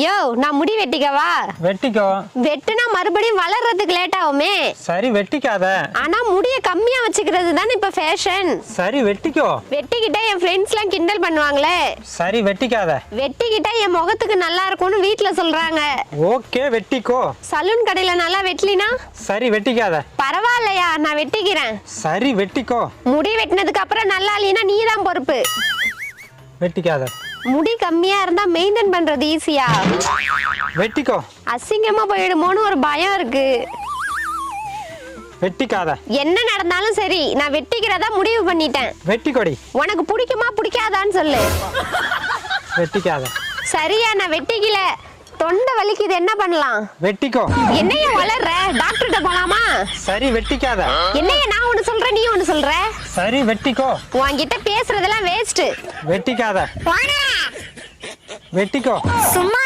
யோ நான் முடி வெட்டிக்கவா? வெட்டிக்கோ. வெட்டுனா மறுபடியும் வளர்றதுக்கு லேட் ஆகுமே. சரி வெட்டிக்காத. ஆனா முடிய கம்மியா வச்சுக்கிறது தானே இப்ப ஃபேஷன். சரி வெட்டிக்கோ. வெட்டிக்கிட்டா என் ஃப்ரெண்ட்ஸ்லாம் கிண்டல் பண்ணுவாங்களே. சரி வெட்டிக்காத. வெட்டிக்கிட்டா என் முகத்துக்கு நல்லா இருக்கும்னு வீட்ல சொல்றாங்க. ஓகே வெட்டிக்கோ. சலூன் கடையில நல்லா வெட்டலினா? சரி வெட்டிக்காத. பரவாயில்லையா, நான் வெட்டிக்கிறேன். சரி வெட்டிக்கோ. முடி வெட்டினதுக்கு அப்புறம் நல்லா இல்லைன்னா நீ தான் பொறுப்பு. வெட்டிக்காத. முடி கம்மியா இருந்தா மெயின்டைன் பண்றது ஈஸியா? வெட்டிக்கோ. அசிங்கமா போயிடுமோன்னு ஒரு பயம் இருக்கு. வெட்டிக்காத. என்ன நடந்தாலும் சரி நான் வெட்டிக்கிறதா முடிவு பண்ணிட்டேன். வெட்டிக்கொடி. உனக்கு பிடிக்குமா பிடிக்காதான்னு சொல்லு. வெட்டிக்காத. சரியா, நான் வெட்டிக்கல. தொண்டை வலிக்குது, என்ன பண்ணலாம்? வெட்டிக்கோ. என்னைய வளர்ற, டாக்டர்கிட்ட போலாமா? சரி வெட்டிக்காத. என்னைய நான் ஒண்ணு சொல்றேன் நீ ஒண்ணு சொல்ற. சரி வெட்டிக்கோ. உன்கிட்ட பேசுறதெல்லாம் வேஸ்ட். வெட்டிக்காத. வெட்டிக்கோ. சும்மா